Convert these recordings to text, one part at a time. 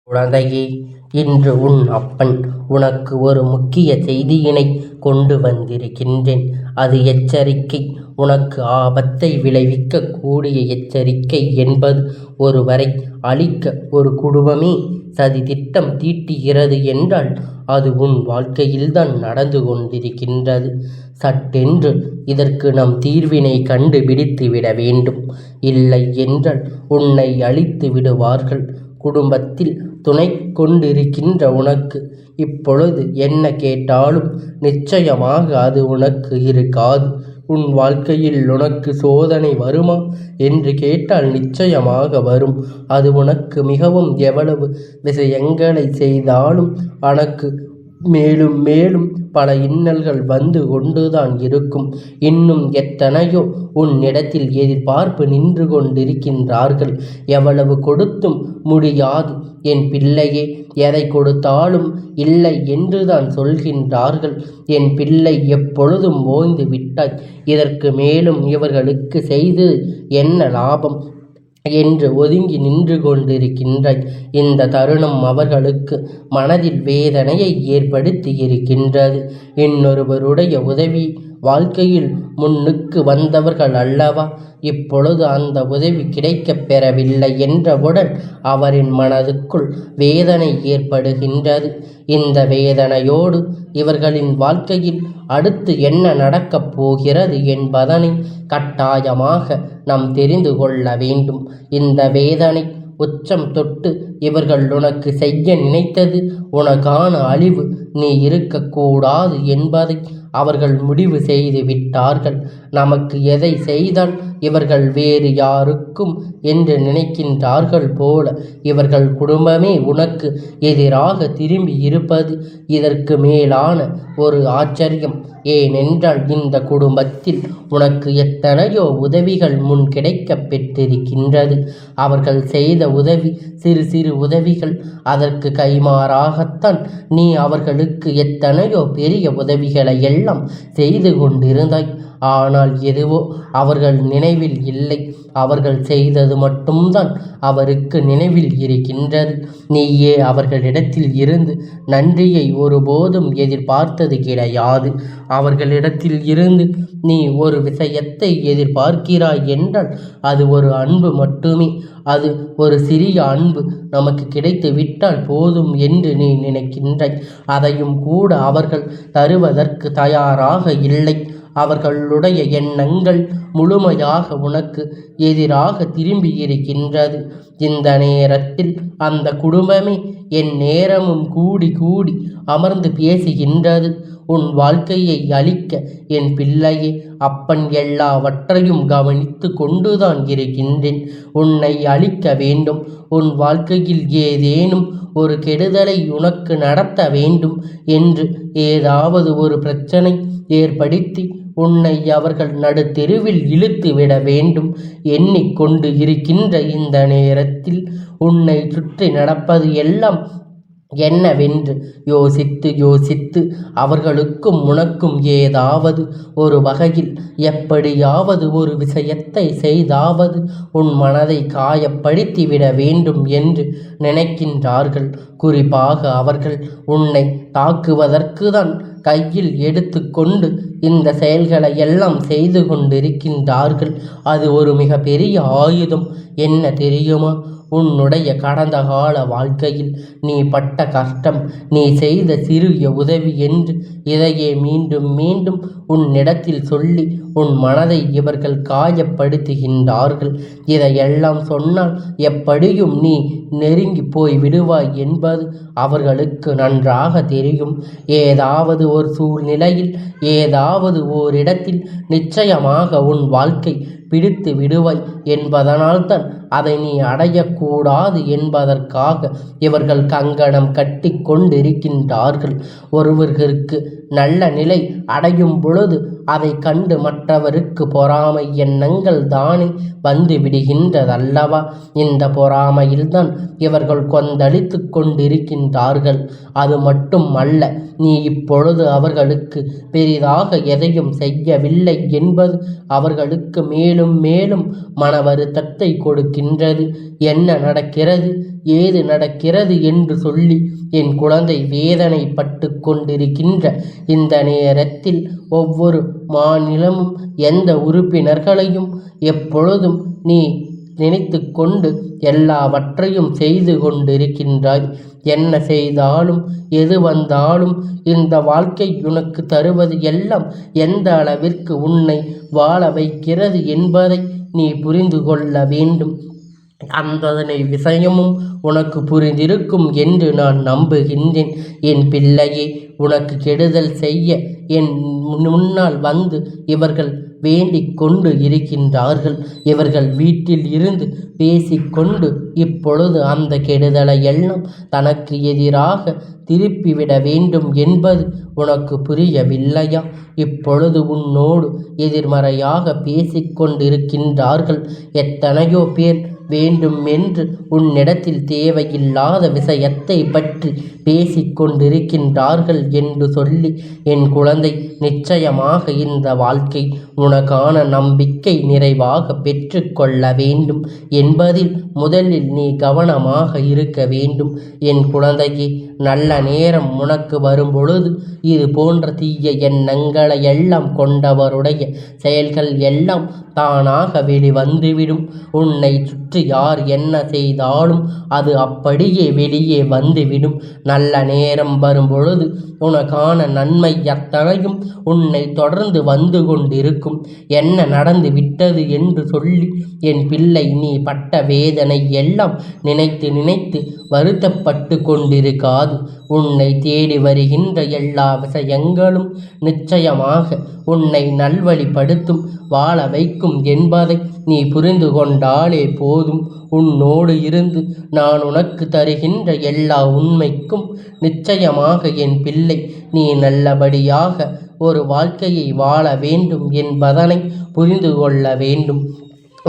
குழந்தையே, இன்று உன் அப்பன் உனக்கு ஒரு முக்கிய செய்தியினை கொண்டு வந்திருக்கின்றேன். அது எச்சரிக்கை. உனக்கு ஆபத்தை விளைவிக்க கூடிய எச்சரிக்கை என்பது ஒருவரை அழிக்க ஒரு குடும்பமே சதி திட்டம் தீட்டுகிறது என்றால் அது உன் வாழ்க்கையில்தான் நடந்து கொண்டிருக்கின்றது. சட்டென்று இதற்கு நம் தீர்வினை கண்டுபிடித்து விட வேண்டும். இல்லை என்றால் உன்னை அழித்து விடுவார்கள். குடும்பத்தில் துணை கொண்டிருக்கின்ற உனக்கு இப்பொழுது என்ன கேட்டாலும் நிச்சயமாக அது உனக்கு இருக்காது. உன் வாழ்க்கையில் உனக்கு சோதனை வருமா என்று கேட்டால் நிச்சயமாக வரும். அது உனக்கு மிகவும் எவ்வளவு விஷயங்களை செய்தாலும் உனக்கு மேலும் மேலும் பல இன்னல்கள் வந்து கொண்டுதான் இருக்கும். இன்னும் எத்தனையோ உன்னிடத்தில் எதிர்பார்ப்பு நின்று கொண்டிருக்கின்றார்கள். எவ்வளவு கொடுத்தும் முடியாது என் பிள்ளையே, எதை கொடுத்தாலும் இல்லை என்றுதான் சொல்கின்றார்கள். என் பிள்ளை எப்பொழுதும் ஓய்ந்து விட்டாய், இதற்கு மேலும் இவர்களுக்கு செய்து என்ன லாபம் என்று ஒதுங்கி நின்று கொண்டிருக்கின்றாய். இந்த தருணம் அவர்களுக்கு மனதில் வேதனையை ஏற்படுத்தி இருக்கின்றது. இன்னொருவருடைய உதவி வாழ்க்கையில் முன்னுக்கு வந்தவர்கள் அல்லவா? இப்பொழுது அந்த உதவி கிடைக்கப் பெறவில்லை என்றவுடன் அவரின் மனதுக்குள் வேதனை ஏற்படுகின்றது. இந்த வேதனையோடு இவர்களின் வாழ்க்கையில் அடுத்து என்ன நடக்கப் போகிறது என்பதனை கட்டாயமாக நாம் தெரிந்து கொள்ள வேண்டும். இந்த வேதனை உச்சம் தொட்டு இவர்கள் உனக்கு செய்ய நினைத்தது உனக்கான அழிவு. நீ இருக்கக்கூடாது என்பதை அவர்கள் முடிவு செய்து விட்டார்கள். நமக்கு எதை செய்தால் இவர்கள் வேறு யாருக்கும் என்று நினைக்கின்றார்கள் போல இவர்கள் குடும்பமே உனக்கு எதிராக திரும்பி இருப்பது இதற்கு மேலான ஒரு ஆச்சரியம். ஏனென்றால் இந்த குடும்பத்தில் உனக்கு எத்தனையோ உதவிகள் முன் கிடைக்க பெற்றிருக்கின்றது. அவர்கள் செய்த உதவி சிறு சிறு உதவிகள். அதற்கு கைமாறாகத்தான் நீ அவர்களுக்கு எத்தனையோ பெரிய உதவிகளை எல்லாம் செய்து கொண்டிருந்தாய். ஆனால் எதுவோ அவர்கள் நினைவில் இல்லை. அவர்கள் செய்தது மட்டும்தான் அவருக்கு நினைவில் இருக்கின்றது. நீயே அவர்களிடத்தில் இருந்து நன்றியை ஒருபோதும் எதிர்பார்த்தது கிடையாது. அவர்களிடத்தில் இருந்து நீ ஒரு விஷயத்தை எதிர்பார்க்கிறாய் என்றால் அது ஒரு அன்பு மட்டுமே. அது ஒரு சிறிய அன்பு நமக்கு கிடைத்து விட்டால் போதும் என்று நீ நினைக்கின்றாய். அதையும் கூட அவர்கள் தருவதற்கு தயாராக இல்லை. அவர்களுடைய எண்ணங்கள் முழுமையாக உனக்கு எதிராக திரும்பி இருக்கின்றது. இந்த நேரத்தில் அந்த குடும்பமே என் நேரமும் கூடி கூடி அமர்ந்து பேசுகின்றது. உன் வாழ்க்கையை அழிக்க என் பிள்ளையே, அப்பன் எல்லாவற்றையும் கவனித்து கொண்டுதான் இருக்கின்றேன். உன்னை அழிக்க வேண்டும். உன் வாழ்க்கையில் ஏதேனும் ஒரு கெடுதலை உனக்கு நடத்த வேண்டும் என்று ஏதாவது ஒரு பிரச்சனை ஏற்படுத்தி உன்னை அவர்கள் நடுத்தெருவில் இழுத்து விட வேண்டும் எண்ணிக்கொண்டு இருக்கின்ற இந்த நேரத்தில் உன்னை சுற்றி நடப்பது எல்லாம் என்னவென்று யோசித்து யோசித்து அவர்களுக்கும் உனக்கும் ஏதாவது ஒரு வகையில் எப்படியாவது ஒரு விஷயத்தை செய்தாவது உன் மனதை காயப்படுத்திவிட வேண்டும் என்று நினைக்கின்றார்கள். குறிப்பாக அவர்கள் உன்னை தாக்குவதற்கு தான் கையில் எடுத்து கொண்டு இந்த செயல்களை எல்லாம் செய்து கொண்டிருக்கின்றார்கள். அது ஒரு மிக பெரிய ஆயுதம். என்ன தெரியுமா? உன்னுடைய கடந்த கால வாழ்க்கையில் நீ பட்ட கஷ்டம், நீ செய்த சிறிய உதவி என்று இதையே மீண்டும் மீண்டும் உன்னிடத்தில் சொல்லி உன் மனதை இவர்கள் காயப்படுத்துகின்றார்கள். இதையெல்லாம் சொன்னால் எப்படியும் நீ நெருங்கி போய் விடுவாய் என்பது அவர்களுக்கு நன்றாக தெரியும். ஏதாவது ஒரு சூழ்நிலையில் ஏதாவது ஓரிடத்தில் நிச்சயமாக உன் வாழ்க்கை பிடித்து விடுவாய் என்பதனால்தான் அதை நீ அடையக்கூடாது என்பதற்காக இவர்கள் கங்கணம் கட்டி கொண்டிருக்கின்றார்கள். ஒருவருக்கு நல்ல நிலை அடையும் பொழுது அதை கண்டு மற்றவருக்கு பொறாமை எண்ணங்கள் தானே வந்து விடுகின்றதல்லவா? இந்த பொறாமையில்தான் இவர்கள் கொந்தளித்து கொண்டிருக்கின்றார்கள். அது மட்டும் அல்ல, நீ இப்பொழுது அவர்களுக்கு பெரிதாக எதையும் செய்யவில்லை என்பது அவர்களுக்கு மேலும் மேலும் மன வருத்தத்தை கொடுக்கின்றது. என்ன நடக்கிறது ஏது நடக்கிறது என்று சொல்லி என் குழந்தை வேதனைப்பட்டு கொண்டிருக்கின்ற இந்த நேரத்தில் ஒவ்வொரு மாநிலமும் எந்த உறுப்பினர்களையும் எப்பொழுதும் நீ நினைத்து கொண்டு எல்லாவற்றையும் செய்து கொண்டிருக்கின்றாய். என்ன செய்தாலும் எது வந்தாலும் இந்த வாழ்க்கை உனக்கு தருவது எல்லாம் எந்த அளவிற்கு உன்னை வாழ வைக்கிறது என்பதை நீ புரிந்து கொள்ள வேண்டும். அந்தனை விஷயமும் உனக்கு புரிந்திருக்கும் என்று நான் நம்புகின்றேன். என் பிள்ளையே, உனக்கு கெடுதல் செய்ய என் முன்னால் வந்து இவர்கள் வேண்டிக் கொண்டு இருக்கின்றார்கள். இவர்கள் வீட்டில் இருந்து பேசிக்கொண்டு இப்பொழுது அந்த கெடுதலை எல்லாம் தனக்கு எதிராக திருப்பிவிட வேண்டும் என்பது உனக்கு புரியவில்லையா? இப்பொழுது உன்னோடு எதிர்மறையாக பேசிக்கொண்டிருக்கின்றார்கள். எத்தனையோ பேர் வேண்டும் என்று உன்னிடத்தில் தேவையில்லாத விஷயத்தை பற்றி பேசிக்கொண்டிருக்கின்றார்கள் என்று சொல்லி என் குழந்தை, நிச்சயமாக இந்த வாழ்க்கை உனக்கான நம்பிக்கை நிறைவாக பெற்று கொள்ள வேண்டும் என்பதில் முதலில் நீ கவனமாக இருக்க வேண்டும். என் குழந்தையே, நல்ல நேரம் உனக்கு வரும்பொழுது இது போன்ற தீய எண்ணங்களை எல்லாம் கொண்டவருடைய செயல்கள் எல்லாம் தானாக வெளிவந்துவிடும். உன்னை சுற்றி யார் என்ன செய்தாலும் அது அப்படியே வெளியே வந்துவிடும். நல்ல நேரம் வரும்பொழுது உனக்கான நன்மை அத்தனையும் உன்னை தொடர்ந்து வந்து கொண்டிருக்கும். என்ன நடந்து விட்டது என்று சொல்லி என் பிள்ளை நீ பட்ட வேதனை எல்லாம் நினைத்து நினைத்து வருத்தப்பட்டு கொண்டிருக்காது. உன்னை தேடி வருகின்ற எல்லா விஷயங்களும் நிச்சயமாக உன்னை நல்வழிப்படுத்தும், வாழ வைக்கும் என்பதை நீ புரிந்து கொண்டாலே போதும். உன்னோடு இருந்து நான் உனக்கு தருகின்ற எல்லா உண்மைக்கும் நிச்சயமாக என் பிள்ளை நீ நல்லபடியாக ஒரு வாழ்க்கையை வாழ வேண்டும் என்பதனை புரிந்து கொள்ள வேண்டும்.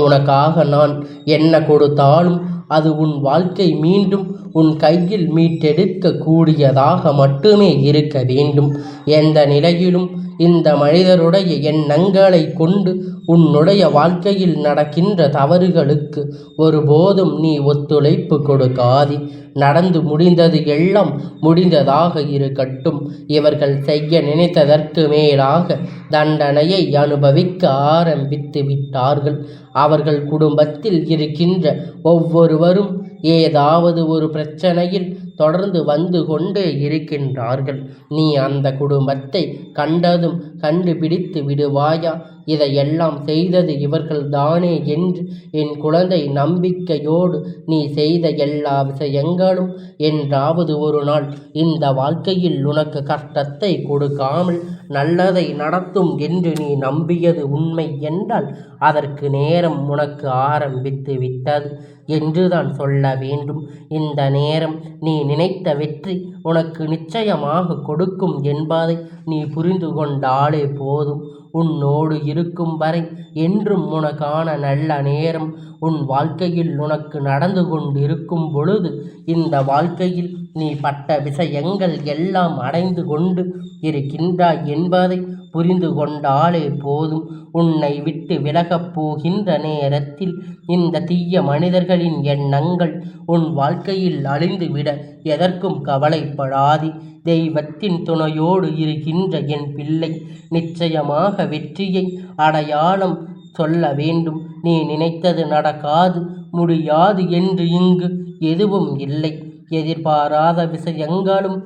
உனக்காக நான் என்ன கொடுத்தாலும் அது உன் வாழ்க்கை மீண்டும் உன் கையில் மீட்டெடுக்க கூடியதாக மட்டுமே இருக்க வேண்டும். எந்த நிலையிலும் இந்த மனிதருடைய எண்ணங்களை கொண்டு உன்னுடைய வாழ்க்கையில் நடக்கின்ற தவறுகளுக்கு ஒருபோதும் நீ ஒத்துழைப்பு கொடுக்காதே. நடந்து முடிந்தது எல்லாம் முடிந்ததாக இருக்கட்டும். இவர்கள் செய்ய நினைத்ததற்கு மேலாக தண்டனையை அனுபவிக்க ஆரம்பித்து விட்டார்கள். அவர்கள் குடும்பத்தில் இருக்கின்ற ஒவ்வொருவரும் ஏதாவது ஒரு பிரச்சனையில் தொடர்ந்து வந்து கொண்டே இருக்கின்றார்கள். நீ அந்த குடும்பத்தை கண்டதும் கண்டுபிடித்து விடுவாயா? இதையெல்லாம் செய்தது இவர்கள் தானே என்று என் குழந்தை நம்பிக்கையோடு நீ செய்த எல்லா விஷயங்களும் என்றாவது ஒரு நாள் இந்த வாழ்க்கையில் உனக்கு கஷ்டத்தை கொடுக்காமல் நல்லதை நடத்தும் என்று நீ நம்பியது உண்மை என்றால் அதற்கு நேரம் உனக்கு ஆரம்பித்து விட்டது என்றுதான் சொல்ல வேண்டும். இந்த நேரம் நீ நினைத்த வெற்றி உனக்கு நிச்சயமாக கொடுக்கும் என்பதை நீ புரிந்து கொண்டாலே போதும். உன்னோடு இருக்கும் வரை என்றும் உனக்கான நல்ல நேரம் உன் வாழ்க்கையில் உனக்கு நடந்து கொண்டிருக்கும் பொழுது இந்த வாழ்க்கையில் நீ பட்ட விஷயங்கள் எல்லாம் அடைந்து கொண்டு இருக்கின்றாய் என்பதை புரிந்து கொண்டாலே போதும். உன்னை விட்டு விலகப் போகின்ற நேரத்தில் இந்த தீய மனிதர்களின் எண்ணங்கள் உன் வாழ்க்கையில் அழிந்துவிட எதற்கும் கவலைப்படாதே. தெய்வத்தின் துணையோடு இருக்கின்ற என் பிள்ளை நிச்சயமாக வெற்றியை அடையாளம் சொல்ல வேண்டும். நீ நினைத்தது நடக்காது, முடியாது என்று இங்கு எதுவும் இல்லை. எதிர்பாராத விஷயங்களும்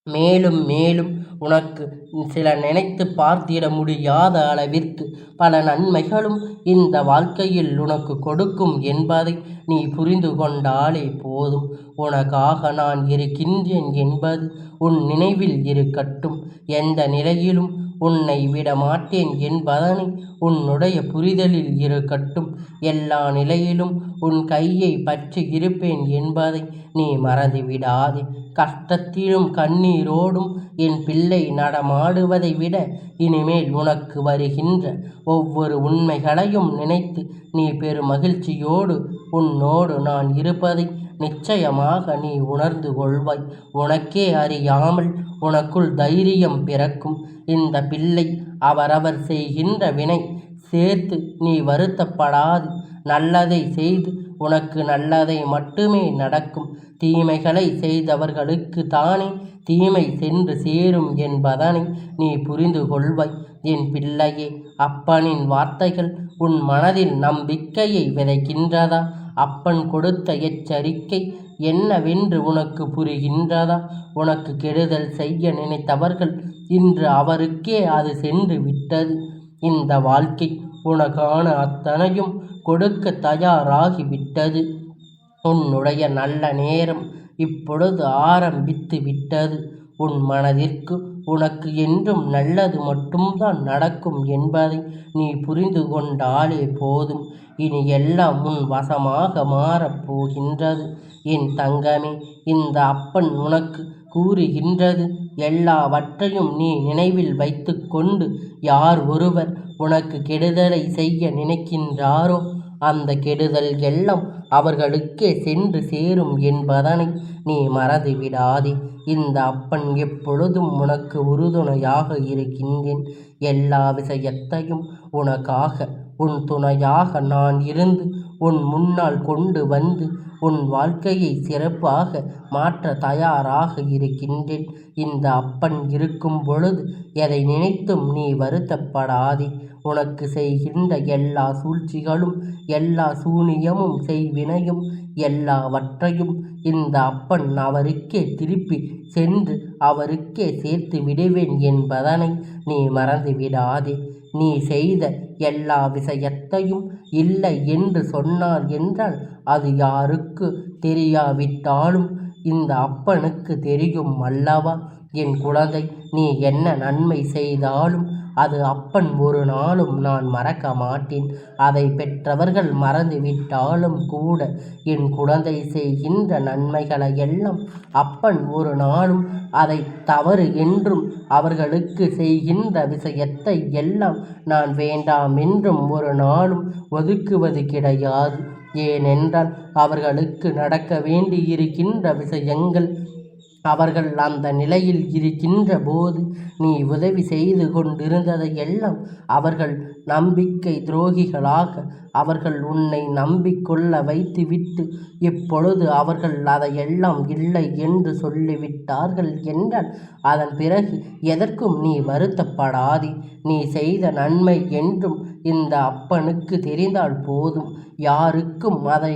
மேலும் மேலும் உனக்கு சில நினைத்து பார்த்திட முடியாத அளவிற்கு பல நன்மைகளும் இந்த வாழ்க்கையில் உனக்கு கொடுக்கும் என்பதை நீ புரிந்து கொண்டாலே போதும். உனக்காக நான் இருக்கின்றேன் என்பது உன் நினைவில் இருக்கட்டும். எந்த நிலையிலும் உன்னை விட மாட்டேன் என்பதனை உன்னுடைய புரிதலில் இருக்கட்டும். எல்லா நிலையிலும் உன் கையை பற்றி இருப்பேன் என்பதை நீ மறந்துவிடாதே. கஷ்டத்திலும் கண்ணீரோடும் என் பிள்ளை நடமாடுவதை விட இனிமேல் உனக்கு வருகின்ற ஒவ்வொரு உண்மைகளையும் நினைத்து நீ பெரும் மகிழ்ச்சியோடு உன்னோடு நான் இருப்பதை நிச்சயமாக நீ உணர்ந்து கொள்வாய். உனக்கே அறியாமல் உனக்குள் தைரியம் பிறக்கும். இந்த பிள்ளை அவரவர் செய்கின்ற வினை சேர்த்து நீ வருத்தப்படாது. நல்லதை செய்து உனக்கு நல்லதை மட்டுமே நடக்கும். தீமைகளை செய்தவர்களுக்கு தானே தீமை சென்று சேரும் என்பதனை நீ புரிந்து கொள்வாய். என் பிள்ளையே, அப்பனின் வார்த்தைகள் உன் மனதில் நம்பிக்கையை விதைக்கின்றதா? அப்பன் கொடுத்த எச்சரிக்கை என்னவென்று உனக்கு புரிகின்றதா? உனக்கு கெடுதல் செய்ய நினைத்தவர்கள் இன்று அவருக்கே அது சென்று விட்டது. இந்த வாழ்க்கை உனக்கான அத்தனையும் கொடுக்க தயாராகி விட்டது. உன்னுடைய நல்ல நேரம் இப்பொழுது ஆரம்பித்து விட்டது. உன் மனதிற்கு உனக்கு என்றும் நல்லது மட்டும்தான் நடக்கும் என்பதை நீ புரிந்து கொண்டாலே போதும். இனி எல்லாம் உன் வசமாக மாறப்போகின்றது. என் தங்கமே, இந்த அப்பன் உனக்கு கூறுகின்றது எல்லாவற்றையும் நீ நினைவில் வைத்து கொண்டு யார் ஒருவர் உனக்கு கெடுதலை செய்ய நினைக்கின்றாரோ அந்த கெடுதல் எல்லாம் அவர்களுக்கே சென்று சேரும் என்பதனை நீ மறந்து விடாதே. இந்த அப்பன் எப்பொழுதும் உனக்கு உறுதுணையாக இருக்கின்றேன். எல்லா விஷயத்தையும் உனக்காக உன் துணையாக நான் இருந்து உன் முன்னால் கொண்டு வந்து உன் வாழ்க்கையை சிறப்பாக மாற்ற தயாராக இருக்கின்றேன். இந்த அப்பன் இருக்கும் பொழுது எதை நினைத்தும் நீ வருத்தப்படாதே. உனக்கு செய்கின்ற எல்லா சூழ்ச்சிகளும் எல்லா சூனியமும் செய்வினையும் எல்லாவற்றையும் இந்த அப்பன் அவருக்கே திருப்பி சென்று அவருக்கே சேர்த்து விடுவேன் என்பதனை நீ மறந்து விடாதே. நீ செய்த எல்லா விஷயத்தையும் இல்லை என்று சொன்னார் என்றால் அது யாருக்கு தெரியாவிட்டாலும் இந்த அப்பனுக்கு தெரியும் அல்லவா? என் குழந்தை, நீ என்ன நன்மை செய்தாலும் அது அப்பன் ஒரு நாளும் நான் மறக்க மாட்டேன். அதை பெற்றவர்கள் மறந்துவிட்டாலும் கூட என் குழந்தை செய்கின்ற நன்மைகளை எல்லாம் அப்பன் ஒரு நாளும் அதை தவறு என்றும் அவர்களுக்கு செய்கின்ற விஷயத்தை எல்லாம் நான் வேண்டாம் என்றும் ஒரு நாளும் ஒதுக்குவது கிடையாது. ஏனென்றால் அவர்களுக்கு நடக்க வேண்டியிருக்கின்ற விஷயங்கள் அவர்கள் அந்த நிலையில் இருக்கின்ற போது நீ உதவி செய்து கொண்டிருந்ததை எல்லாம் அவர்கள் நம்பிக்கை துரோகிகளாக அவர்கள் உன்னை நம்பிக்கொள்ள வைத்துவிட்டு இப்பொழுது அவர்கள் அதையெல்லாம் இல்லை என்று சொல்லிவிட்டார்கள் என்றால் அதன் பிறகு எதற்கும் நீ வருத்தப்படாதே. நீ செய்த நன்மை என்றும் இந்த அப்பனுக்கு தெரிந்தால் போதும். யாருக்கும் அதை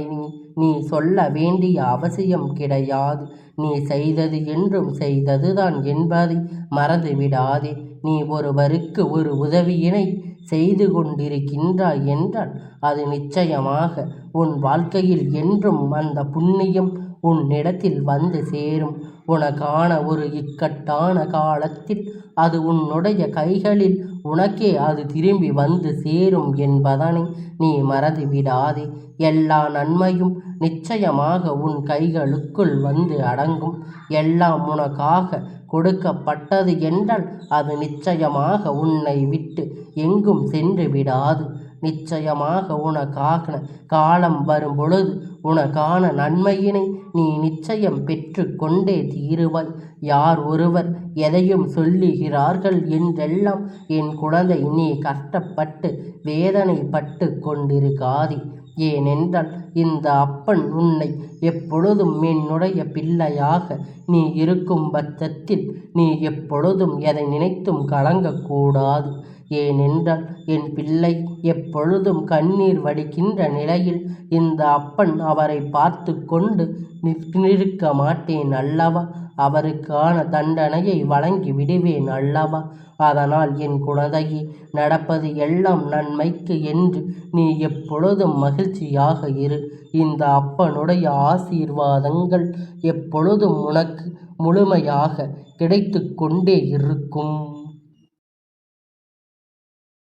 நீ சொல்ல வேண்டிய அவசியம் கிடையாது. நீ செய்தது என்றும் செய்ததுதான் என்பதை மறந்துவிடாதே. நீ ஒருவருக்கு ஒரு உதவியினை செய்து கொண்டிருக்கின்றாய் என்றால் அது நிச்சயமாக உன் வாழ்க்கையில் என்றும் அந்த புண்ணியம் உன்னிடத்தில் வந்து சேரும். உனக்கான ஒரு இக்கட்டான காலத்தில் அது உன்னுடைய கைகளில் உனக்கே அது திரும்பி வந்து சேரும் என்பதனை நீ மறந்துவிடாதே. எல்லா நன்மையும் நிச்சயமாக உன் கைகளுக்குள் வந்து அடங்கும். எல்லாம் உனக்காக கொடுக்கப்பட்டது என்றால் அது நிச்சயமாக உன்னை விட்டு எங்கும் சென்று விடாது. நிச்சயமாக உனக்காக காலம் வரும் பொழுது உனக்கான நன்மையினை நீ நிச்சயம் பெற்று கொண்டே தீருவாய். யார் ஒருவர் எதையும் சொல்லுகிறார்கள் என்றெல்லாம் என் குழந்தை நீ கஷ்டப்பட்டு வேதனைப்பட்டு கொண்டிருக்காதே. ஏனென்றால் இந்த அப்பன் உன்னை எப்பொழுதும் என்னுடைய பிள்ளையாக நீ இருக்கும் பட்சத்தில் நீ எப்பொழுதும் எதை நினைத்தும் கலங்கக்கூடாது. ஏனென்றால் என் பிள்ளை எப்பொழுதும் கண்ணீர் வடிக்கின்ற நிலையில் இந்த அப்பன் அவரை பார்த்து கொண்டு நிற்க மாட்டேன் அல்லவா? அவருக்கான தண்டனையை வழங்கி விடுவேன் அல்லவா? அதனால் என் குழந்தையே, நடப்பது எல்லாம் நன்மைக்கு என்று நீ எப்பொழுதும் மகிழ்ச்சியாக இரு. இந்த அப்பனுடைய ஆசீர்வாதங்கள் எப்பொழுதும் உனக்கு முழுமையாக கிடைத்து கொண்டே இருக்கும்.